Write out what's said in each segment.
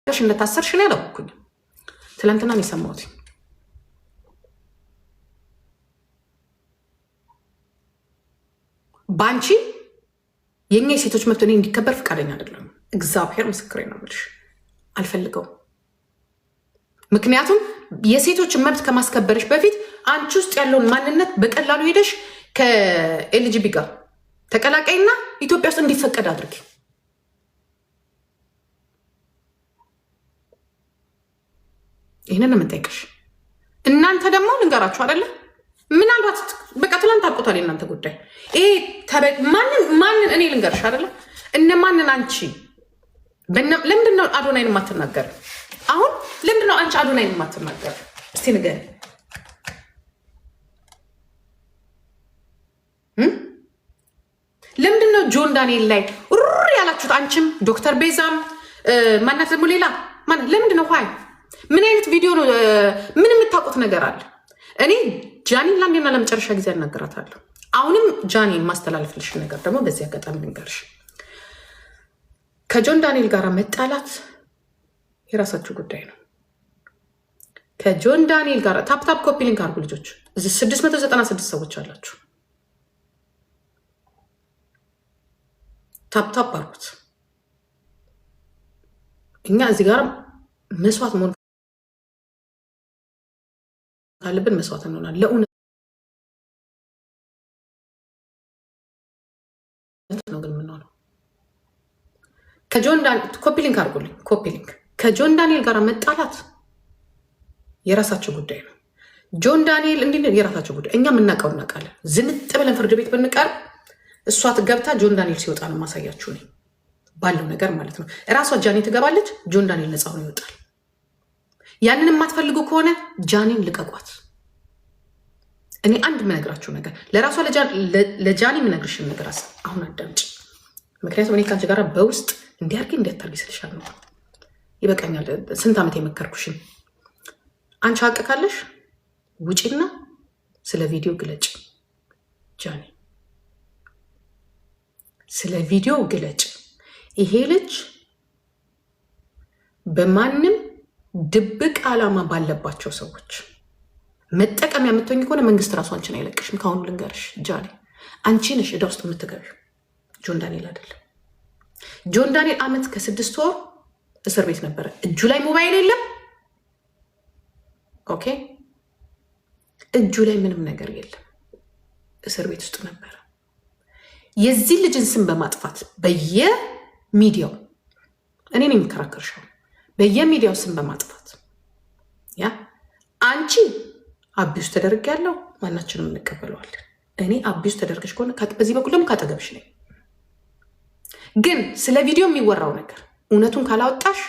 ተናገርሽ እንደታሰርሽ ነው ያለኩኝ። ትላንትና ነው የሰማሁት። ባንቺ የኛ የሴቶች መብት እኔ እንዲከበር ፈቃደኛ አይደለም። እግዚአብሔር ምስክሬ ነው የምልሽ፣ አልፈልገውም። ምክንያቱም የሴቶችን መብት ከማስከበርሽ በፊት አንቺ ውስጥ ያለውን ማንነት በቀላሉ ሄደሽ ከኤልጂቢ ጋር ተቀላቀይና ኢትዮጵያ ውስጥ እንዲፈቀድ አድርጊ። ይህንን የምንጠይቅሽ እናንተ ደግሞ ልንገራችሁ አይደለ? ምናልባት በቃ ትላንት አልቆታል የእናንተ ጉዳይ። ይሄ ማንን እኔ ልንገርሽ አይደለ? እነማንን አንቺ ለምንድን ነው አዶናይን የማትናገር? አሁን ለምንድን ነው አንቺ አዶናይን የማትናገር? እስቲ ንገር። ለምንድን ነው ጆን ዳንኤል ላይ ሩር ያላችሁት? አንቺም ዶክተር ቤዛም ማናት ደግሞ ሌላ ማናት? ለምንድን ነው ይ ምን አይነት ቪዲዮ ነው? ምን የምታውቁት ነገር አለ? እኔ ጃኒን ለአንዴና ለመጨረሻ ጊዜ ያናገራታለሁ። አሁንም ጃኒን ማስተላለፍልሽ ነገር ደግሞ በዚህ አጋጣሚ ልንገርሽ፣ ከጆን ዳንኤል ጋር መጣላት የራሳችሁ ጉዳይ ነው። ከጆን ዳንኤል ጋር ታፕታፕ ኮፒ ሊንክ አድርጉ ልጆች። 696 ሰዎች አላችሁ። ታፕታፕ አድርጉት። እኛ እዚህ ጋር መስዋዕት መሆን ካለብን መስዋዕት እንሆናለን። ለእውነት ነው ግን የምንሆነው። ከጆን ዳንኤል ኮፒ ሊንክ አድርጉልኝ። ኮፒ ሊንክ ከጆን ዳንኤል ጋር መጣላት የራሳቸው ጉዳይ ነው። ጆን ዳንኤል እንዲህ የራሳቸው ጉዳይ። እኛ የምናውቀው እናውቃለን። ዝንጥ ብለን ፍርድ ቤት ብንቀርብ እሷ ትገብታ ጆን ዳንኤል ሲወጣ ነው ማሳያችሁ እኔ ባለው ነገር ማለት ነው። እራሷ ጃኒ ትገባለች፣ ጆን ዳንኤል ነፃ ሆኖ ይወጣል። ያንን የማትፈልጉ ከሆነ ጃኒን ልቀቋት። እኔ አንድ የምነግራችሁ ነገር ለራሷ ለጃኒ የምነግርሽን ነገር አሁን አዳምጭ። ምክንያቱም እኔ ከአንቺ ጋር በውስጥ እንዲያርጊ እንዲያታርጊ ስልሻል ነው። ይበቃኛል። ስንት ዓመት የመከርኩሽን። አንቺ ሀቅ ካለሽ ውጪና ስለ ቪዲዮ ግለጭ። ጃኒ ስለ ቪዲዮ ግለጭ። ይሄ ልጅ በማንም ድብቅ ዓላማ ባለባቸው ሰዎች መጠቀሚያ የምትሆኝ ከሆነ መንግስት ራሱ አንቺን አይለቅሽም። ከአሁኑ ልንገርሽ ጃኒ፣ አንቺ ነሽ ዕዳ ውስጥ የምትገቢው፣ ጆን ዳንኤል አይደለም። ጆን ዳንኤል ዓመት ከ6 ወር እስር ቤት ነበረ። እጁ ላይ ሞባይል የለም። ኦኬ፣ እጁ ላይ ምንም ነገር የለም። እስር ቤት ውስጥ ነበረ። የዚህ ልጅን ስም በማጥፋት በየሚዲያው እኔ ነው የሚከራከርሻው፣ በየሚዲያው ስም በማጥፋት ያ አንቺ አቢዩስ ተደርግ ያለው ማናችንም እንቀበለዋለን። እኔ አቢዩስ ተደርገሽ ከሆነ በዚህ በኩል ደግሞ ካጠገብሽ ነኝ። ግን ስለ ቪዲዮ የሚወራው ነገር እውነቱን ካላወጣሽ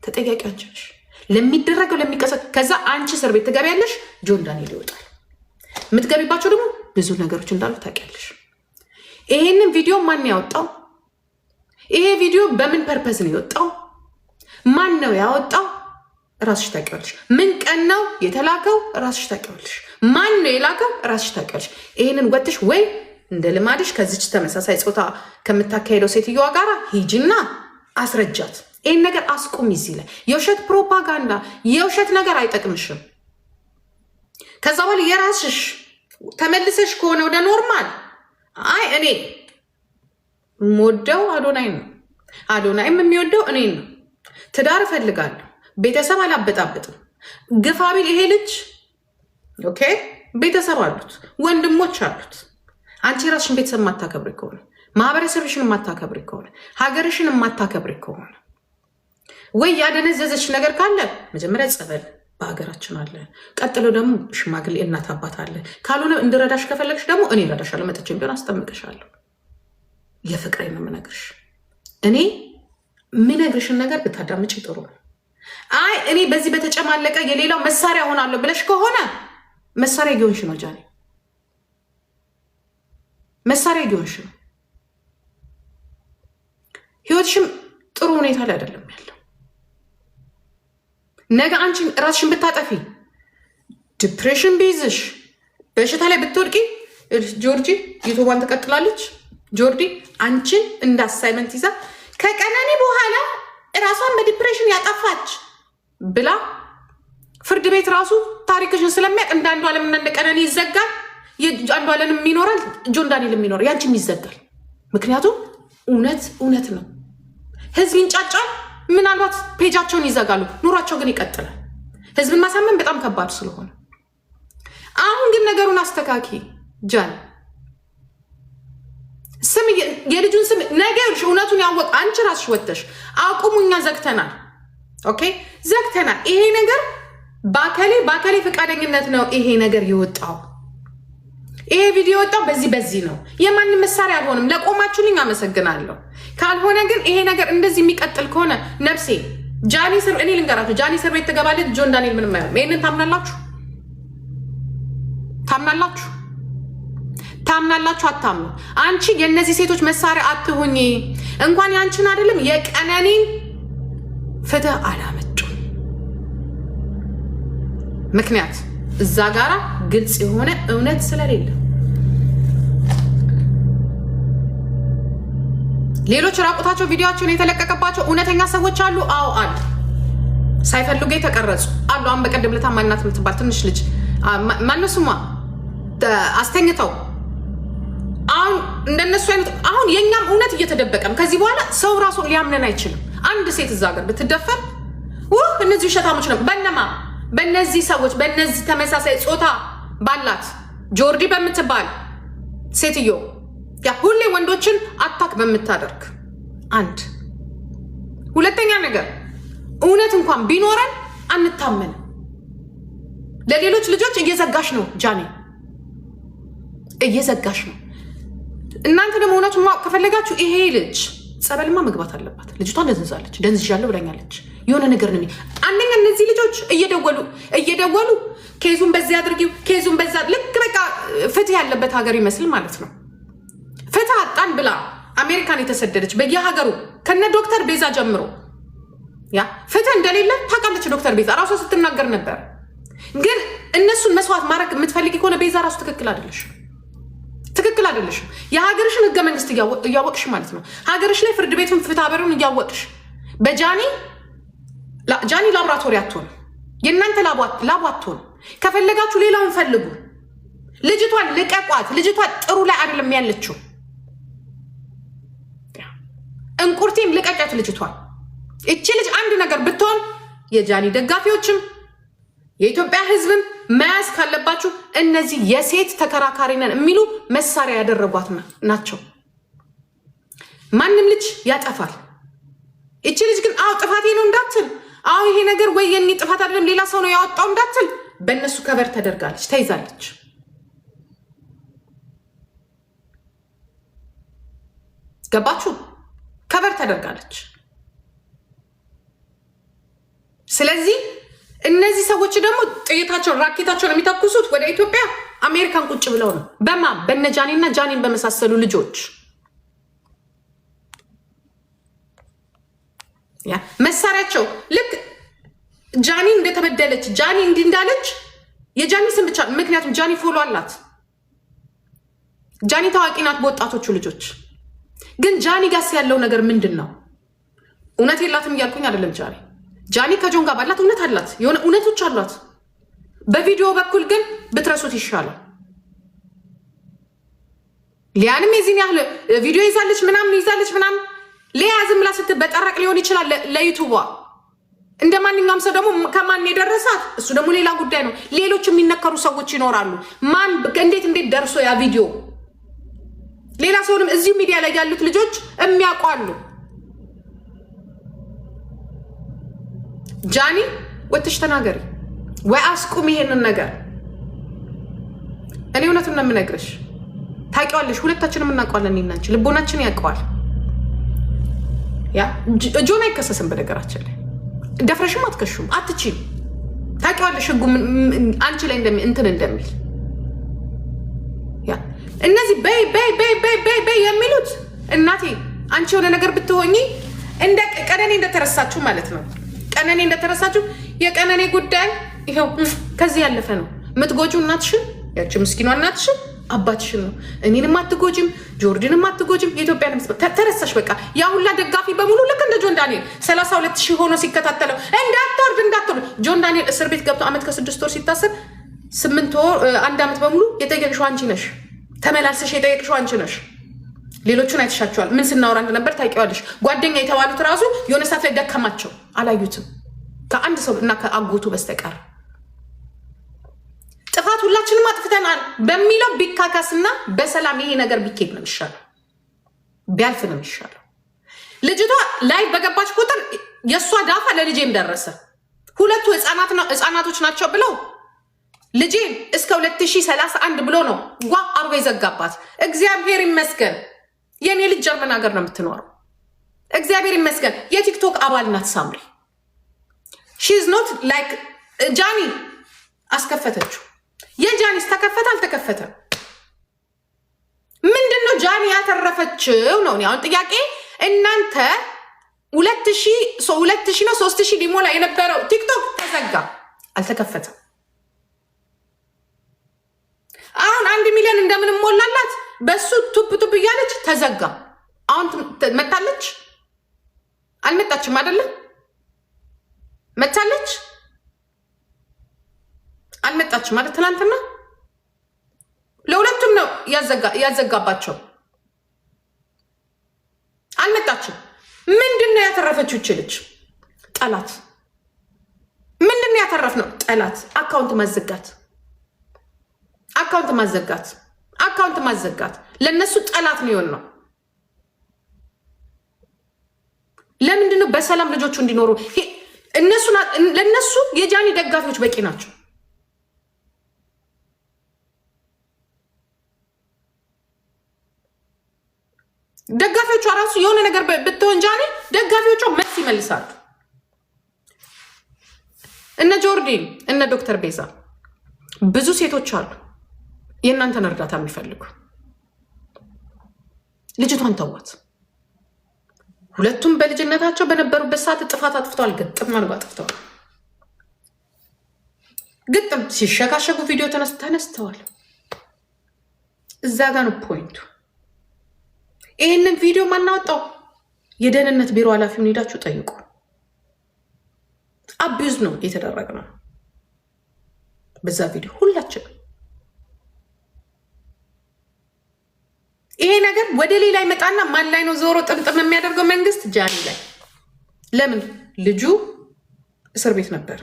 ተጠያቂ አንቺ ነሽ። ለሚደረገው ከዛ አንቺ እስር ቤት ትገቢያለሽ፣ ጆን ዳንኤል ይወጣል። የምትገቢባቸው ደግሞ ብዙ ነገሮች እንዳሉ ታውቂያለሽ። ይሄንን ቪዲዮ ማን ያወጣው? ይሄ ቪዲዮ በምን ፐርፐዝ ነው የወጣው? ማን ነው ያወጣው? ራስሽ ታውቂያለሽ። ምን ቀን ነው የተላከው? ራስሽ ታውቂያለሽ። ማን ነው የላከው? ራስሽ ታውቂያለሽ። ይሄንን ወጥሽ ወይ እንደ ልማድሽ ከዚች ተመሳሳይ ጾታ ከምታካሄደው ሴትዮዋ ጋር ሂጂና አስረጃት። ይህን ነገር አስቁም። እዚህ ላይ የውሸት ፕሮፓጋንዳ፣ የውሸት ነገር አይጠቅምሽም። ከዛ በኋላ የራስሽ ተመልሰሽ ከሆነ ወደ ኖርማል አይ እኔ የምወደው አዶናይ ነው፣ አዶናይም የሚወደው እኔ ነው፣ ትዳር እፈልጋለሁ፣ ቤተሰብ አላበጣበጥም፣ ግፋ ቢል ይሄ ልጅ ኦኬ፣ ቤተሰብ አሉት፣ ወንድሞች አሉት። አንቺ ራስሽን ቤተሰብ የማታከብሪ ከሆነ፣ ማህበረሰብሽን የማታከብሪ ከሆነ፣ ሀገርሽን የማታከብሪ ከሆነ ወይ ያደነዘዘች ነገር ካለ መጀመሪያ ጸበል በሀገራችን አለ። ቀጥሎ ደግሞ ሽማግሌ እናት አባት አለ። ካልሆነ እንድረዳሽ ከፈለግሽ ደግሞ እኔ እረዳሻለሁ። መጥቼም ቢሆን አስጠምቅሻለሁ። የፍቅሬ ነው የምነግርሽ። እኔ የምነግርሽን ነገር ብታዳምጪ ጥሩ ነው። አይ እኔ በዚህ በተጨማለቀ የሌላው መሳሪያ ሆናለሁ ብለሽ ከሆነ መሳሪያ እየሆንሽ ነው ጃኒ፣ መሳሪያ እየሆንሽ ነው። ህይወትሽም ጥሩ ሁኔታ ላይ አይደለም ያለው። ነገ አንቺን ራስሽን ብታጠፊ፣ ዲፕሬሽን ቢይዝሽ፣ በሽታ ላይ ብትወድቂ ጆርጂ ዩቱቧን ትቀጥላለች። ጆርዲ አንቺን እንደ አሳይመንት ይዛ ከቀነኒ በኋላ ራሷን በዲፕሬሽን ልጅን ያጠፋች ብላ ፍርድ ቤት ራሱ ታሪክሽን ስለሚያውቅ እንደ አንዷለም እና እንደ ቀነኒ ይዘጋል። አንዷለንም ይኖራል፣ ጆን ዳንኤልም ይኖራል፣ ያንቺም ይዘጋል። ምክንያቱም እውነት ነው። ህዝብ ይንጫጫል፣ ምናልባት ፔጃቸውን ይዘጋሉ፣ ኑሯቸው ግን ይቀጥላል። ህዝብን ማሳመን በጣም ከባድ ስለሆነ አሁን ግን ነገሩን አስተካኪ ጃን። ስም የልጁን ስም ነገርሽ እውነቱን ያወቅ አንቺ ራስሽ ወጥተሽ አቁሙኛ ዘግተናል። ኦኬ ዘግተናል። ይሄ ነገር ባከሌ ፈቃደኝነት ነው ይሄ ነገር የወጣው። ይሄ ቪዲዮ የወጣው በዚህ ነው። የማንም መሳሪያ አልሆንም። ለቆማችሁልኝ አመሰግናለሁ። ካልሆነ ግን ይሄ ነገር እንደዚህ የሚቀጥል ከሆነ ነፍሴ ጃኒ ስር እኔ ልንገራችሁ፣ ጃኒ ስር ቤት ተገባለች። ጆን ዳንኤል ምንም አይሆንም። ይሄንን ታምናላችሁ? አታምኑ? አንቺ የእነዚህ ሴቶች መሳሪያ አትሁኝ። እንኳን ያንቺን አይደለም የቀነኒ ፍትህ አላመጡ። ምክንያት እዛ ጋራ ግልጽ የሆነ እውነት ስለሌለ ሌሎች ራቁታቸው ቪዲዮአቸውን የተለቀቀባቸው እውነተኛ ሰዎች አሉ። አዎ አሉ። ሳይፈልጉ የተቀረጹ አሉ። አሁን በቀደም ለታ ማናት የምትባል ትንሽ ልጅ ማነሱማ አስተኝተው አሁን እንደነሱ አይነት አሁን የኛም እውነት እየተደበቀም ከዚህ በኋላ ሰው ራሱ ሊያምነን አይችልም። አንድ ሴት እዛ ሀገር ብትደፈር እነዚህ ውሸታሞች ነው። በእነዚህ ሰዎች በእነዚህ ተመሳሳይ ጾታ ባላት ጆርዲ በምትባል ሴትዮ ያ ሁሌ ወንዶችን አታክ በምታደርግ አንድ ሁለተኛ ነገር እውነት እንኳን ቢኖረን አንታመንም። ለሌሎች ልጆች እየዘጋሽ ነው ጃኒ፣ እየዘጋሽ ነው። እናንተ ደግሞ እውነቱን ማወቅ ከፈለጋችሁ ይሄ ልጅ ጸበልማ መግባት አለባት። ልጅቷ ደንዝዛለች፣ ደንዝዣለሁ ብለኛለች። የሆነ ነገር ነው። አንደኛ እነዚህ ልጆች እየደወሉ ኬዙን በዚህ አድርጊው፣ ኬዙን በዛ ልክ በቃ ፍትህ ያለበት ሀገር ይመስል ማለት ነው። ፍትህ አጣን ብላ አሜሪካን የተሰደደች በየሀገሩ ከነ ዶክተር ቤዛ ጀምሮ ያ ፍትህ እንደሌለ ታውቃለች። ዶክተር ቤዛ ራሷ ስትናገር ነበር። ግን እነሱን መስዋዕት ማድረግ የምትፈልጊ ከሆነ ቤዛ ራሱ ትክክል አይደለሽም። የሀገርሽን ህገ መንግስት እያወቅሽ ማለት ነው። ሀገርሽ ላይ ፍርድ ቤቱን ፍትሐብሔሩን እያወቅሽ በጃኒ ላቦራቶሪ አትሆን፣ የእናንተ ላቡ አትሆን። ከፈለጋችሁ ሌላውን ፈልጉ። ልጅቷን ልቀቋት። ልጅቷ ጥሩ ላይ አይደለም ያለችው። እንቁርቴም ልቀቂያት ልጅቷን። እቺ ልጅ አንድ ነገር ብትሆን የጃኒ ደጋፊዎችም የኢትዮጵያ ህዝብም መያዝ ካለባችሁ እነዚህ የሴት ተከራካሪ ነን የሚሉ መሳሪያ ያደረጓት ናቸው። ማንም ልጅ ያጠፋል። እቺ ልጅ ግን ጥፋቴ ነው እንዳትል፣ ይሄ ነገር ወይ የኔ ጥፋት አይደለም ሌላ ሰው ነው ያወጣው እንዳትል፣ በእነሱ ከበር ተደርጋለች፣ ተይዛለች። ገባችሁ? ከበር ተደርጋለች። ስለዚህ እነዚህ ሰዎች ደግሞ ጥይታቸውን ራኬታቸውን የሚተኩሱት ወደ ኢትዮጵያ አሜሪካን ቁጭ ብለው ነው። በነ ጃኒና ጃኒን በመሳሰሉ ልጆች መሳሪያቸው ልክ ጃኒ እንደተበደለች ጃኒ እንዲህ እንዳለች የጃኒ ስም ብቻ። ምክንያቱም ጃኒ ፎሎ አላት። ጃኒ ታዋቂ ናት በወጣቶቹ ልጆች። ግን ጃኒ ጋስ ያለው ነገር ምንድን ነው? እውነት የላትም እያልኩኝ አይደለም። ጃኒ ከጆን ጋር ባላት እውነት አላት፣ የሆነ እውነቶች አሏት። በቪዲዮ በኩል ግን ብትረሱት ይሻላል። ሊያንም የዚህን ያህል ቪዲዮ ይዛለች ምናምን ሊያ ዝም ብላ ስትበጠረቅ ሊሆን ይችላል ለዩቱቧ። እንደ ማንኛውም ሰው ደግሞ ከማን የደረሳት እሱ ደግሞ ሌላ ጉዳይ ነው። ሌሎች የሚነከሩ ሰዎች ይኖራሉ። ማን እንዴት ደርሶ ያ ቪዲዮ ሌላ ሰውንም እዚሁ ሚዲያ ላይ ያሉት ልጆች የሚያውቋሉ። ጃኒ ወጥሽ ተናገሪ ወይ አስቁም ይሄንን ነገር። እኔ እውነቱን ነው የምነግርሽ። ታውቂዋለሽ፣ ሁለታችንም እናውቀዋለን። እኔና አንቺ ልቦናችን ያውቀዋል። ያ ጆን አይከሰስም። በነገራችን ላይ ደፍረሽም አትከሹም፣ አትችይም። ታውቂዋለሽ ህጉ አንቺ ላይ እንደሚል ያ እነዚህ በይ የሚሉት እናቴ አንቺ የሆነ ነገር ብትሆኚ እንደ ቀነኔ እንደተረሳችሁ ማለት ነው። ቀነኔ እንደተረሳችሁ የቀነኔ ጉዳይ ይሄው ከዚህ ያለፈ ነው። ምትጎጁ እናትሽን ያቺ ምስኪኗ እናትሽን አባትሽን ነው። እኔንም አትጎጂም፣ ጆርዲንም አትጎጂም። የኢትዮጵያ ህዝብ ተረሳሽ። በቃ ያ ሁላ ደጋፊ በሙሉ ልክ እንደ ጆን ዳንኤል 32,000 ሆኖ ሲከታተለው እንዳትወርድ ጆን ዳንኤል እስር ቤት ገብቶ ዓመት ከ6 ወር ሲታሰር 8 ወር 1 ዓመት በሙሉ የጠየቅሽው አንቺ ነሽ። ተመላልሰሽ የጠየቅሽው አንቺ ነሽ። ሌሎቹን አይተሻቸዋል። ምን ስናወራ እንደነበር ታውቂዋለሽ። ጓደኛ የተባሉት ራሱ የሆነ ሰዓት ላይ ደከማቸው፣ አላዩትም ከአንድ ሰው እና ከአጎቱ በስተቀር። ጥፋት ሁላችንም አጥፍተናል በሚለው ቢካካስና በሰላም ይሄ ነገር ቢኬድ ነው የሚሻለው፣ ቢያልፍ ነው የሚሻለው። ልጅቷ ላይ በገባች ቁጥር የእሷ ዳፋ ለልጄም ደረሰ። ሁለቱ ህፃናቶች ናቸው ብለው ልጄም እስከ 2031 ብሎ ነው ጓ አርጎ የዘጋባት። እግዚአብሔር ይመስገን የኔ ልጅ ጀርመን ሀገር ነው የምትኖረው። እግዚአብሔር ይመስገን የቲክቶክ አባል ናት ሳምሪ። ሺዝ ኖት ላይክ ጃኒ አስከፈተችው። የጃኒስ ተከፈተ አልተከፈተም? ምንድነው ጃኒ ያተረፈችው ነው አሁን ጥያቄ። እናንተ 2000 ነው 3000 ሊሞላ የነበረው ቲክቶክ ተዘጋ፣ አልተከፈተም። አሁን 1 ሚሊዮን እንደምንም ሞላላት በሱ ቱፕ እያለች ተዘጋ። አሁን መታለች አልመጣችም? አይደለም መታለች አልመጣችም ማለት ትናንትና ለሁለቱም ነው ያዘጋባቸው። አልመጣችም። ምንድነው ያተረፈችው ይችልች? ጠላት። ምንድነው ያተረፍነው? ጠላት። አካውንት ማዘጋት ለነሱ ጠላት ነው የሆነው። ለምንድነው በሰላም ልጆቹ እንዲኖሩ ለነሱ የጃኒ ደጋፊዎች በቂ ናቸው። ደጋፊዎቿ ራሱ የሆነ ነገር ብትሆን ጃኒ ደጋፊዎቿ መልስ ይመልሳሉ። እነ ጆርዲን እነ ዶክተር ቤዛ ብዙ ሴቶች አሉ የእናንተን እርዳታ የሚፈልጉ። ልጅቷን ተዋት። ሁለቱም በልጅነታቸው በነበሩበት ሰዓት ጥፋት አጥፍተዋል። ግጥም አድርጎ አጥፍተዋል። ግጥም ሲሸካሸጉ ቪዲዮ ተነስተዋል። እዛ ጋ ነው ፖይንቱ። ይህንን ቪዲዮ ማናወጣው? የደህንነት ቢሮ ኃላፊውን ሄዳችሁ ጠይቁ። አቢዩዝ ነው የተደረገ ነው በዛ ቪዲዮ ሁላችንም። ይሄ ነገር ወደ ሌላ ይመጣና ማን ላይ ነው ዞሮ ጥምጥም የሚያደርገው? መንግስት ጃኒ ላይ። ለምን? ልጁ እስር ቤት ነበር።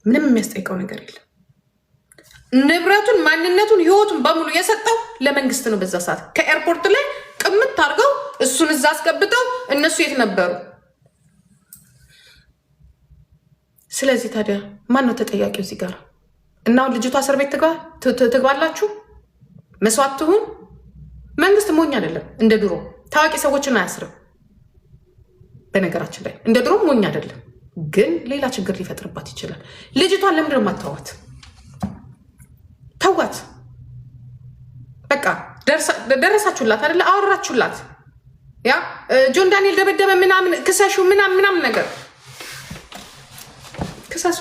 ምንም የሚያስጠይቀው ነገር የለም። ንብረቱን፣ ማንነቱን፣ ህይወቱን በሙሉ የሰጠው ለመንግስት ነው። በዛ ሰዓት ከኤርፖርት ላይ ቅምት አድርገው እሱን እዛ አስገብተው እነሱ የት ነበሩ? ስለዚህ ታዲያ ማን ነው ተጠያቂው እዚህ ጋር? እና አሁን ልጅቷ እስር ቤት ትግባላችሁ? መስዋዕት ትሁን? መንግስት ሞኝ አይደለም። እንደ ድሮ ታዋቂ ሰዎችን አያስርም። በነገራችን ላይ እንደ ድሮ ሞኝ አይደለም፣ ግን ሌላ ችግር ሊፈጥርባት ይችላል። ልጅቷን ለምንድን ነው የማታዋት? ተዋት በቃ። ደረሳችሁላት አይደለ? አወራችሁላት። ያ ጆን ዳንኤል ደበደበ ምናምን ክሰሹ ምናምን ነገር ክሰሱ።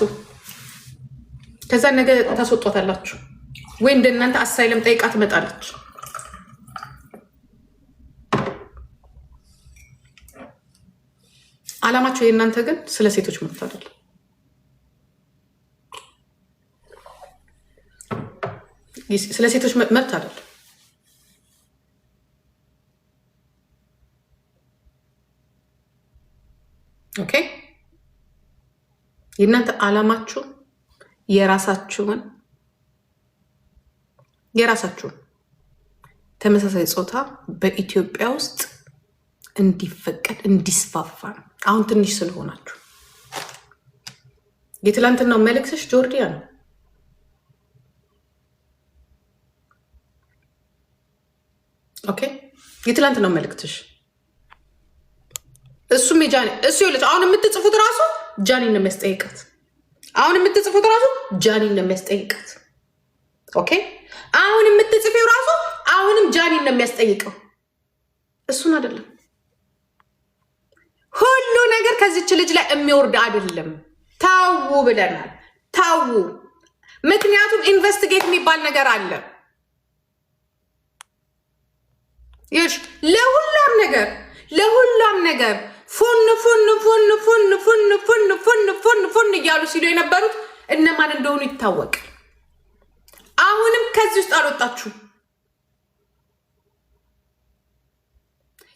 ከዛ ነገ ታስወጧታላችሁ ወይ እንደናንተ አሳይለም ጠይቃ ትመጣለች። አላማችሁ የእናንተ ግን ስለ ሴቶች መብት አይደለም። ስለ ሴቶች መብት አይደለም። ኦኬ፣ የእናንተ አላማችሁ የራሳችሁን ተመሳሳይ ጾታ በኢትዮጵያ ውስጥ እንዲፈቀድ እንዲስፋፋ ነው። አሁን ትንሽ ስለሆናችሁ የትላንትናው መልእክትሽ ጆርዲያ ነው። ኦኬ፣ የትላንትናው መልእክትሽ እሱም የጃኒ እሱ ይኸውልሽ፣ አሁን የምትጽፉት ራሱ ጃኒን ነው የሚያስጠይቃት። ኦኬ፣ አሁን የምትጽፊው ራሱ አሁንም ጃኒን ነው የሚያስጠይቀው፣ እሱን አይደለም። ሁሉ ነገር ከዚች ልጅ ላይ የሚወርድ አይደለም። ታው ብለናል። ታው፣ ምክንያቱም ኢንቨስቲጌት የሚባል ነገር አለ። ይሽ ለሁሉም ነገር ፎን እያሉ ሲሉ የነበሩት እነማን እንደሆኑ ይታወቅ። አሁንም ከዚህ ውስጥ አልወጣችሁ።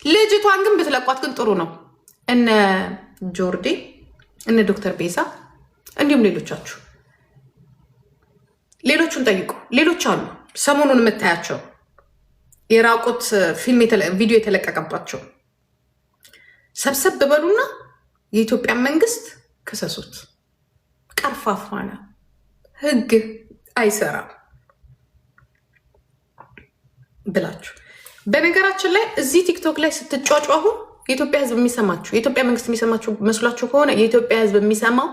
ልጅቷን ግን ብትለቋት ግን ጥሩ ነው። እነ ጆርዲ እነ ዶክተር ቤዛ እንዲሁም ሌሎቻችሁ ሌሎቹን ጠይቁ። ሌሎች አሉ ሰሞኑን የምታያቸው የራቁት ፊልም ቪዲዮ የተለቀቀባቸው ሰብሰብ በሉና የኢትዮጵያ መንግስት ክሰሱት። ቀርፋፋና ህግ አይሰራም ብላችሁ በነገራችን ላይ እዚህ ቲክቶክ ላይ ስትጫጫሁ የኢትዮጵያ ህዝብ የሚሰማችሁ የኢትዮጵያ መንግስት የሚሰማችሁ መስሏችሁ ከሆነ የኢትዮጵያ ህዝብ የሚሰማው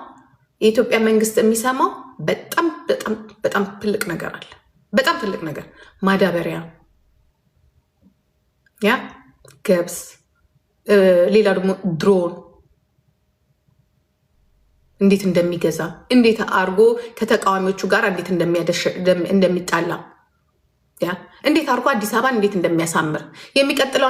የኢትዮጵያ መንግስት የሚሰማው በጣም በጣም በጣም ትልቅ ነገር አለ። በጣም ትልቅ ነገር ማዳበሪያ፣ ያ ገብስ፣ ሌላ ደግሞ ድሮን እንዴት እንደሚገዛ እንዴት አርጎ ከተቃዋሚዎቹ ጋር እንዴት እንደሚጣላ ያ እንዴት አርጎ አዲስ አበባ እንዴት እንደሚያሳምር የሚቀጥለው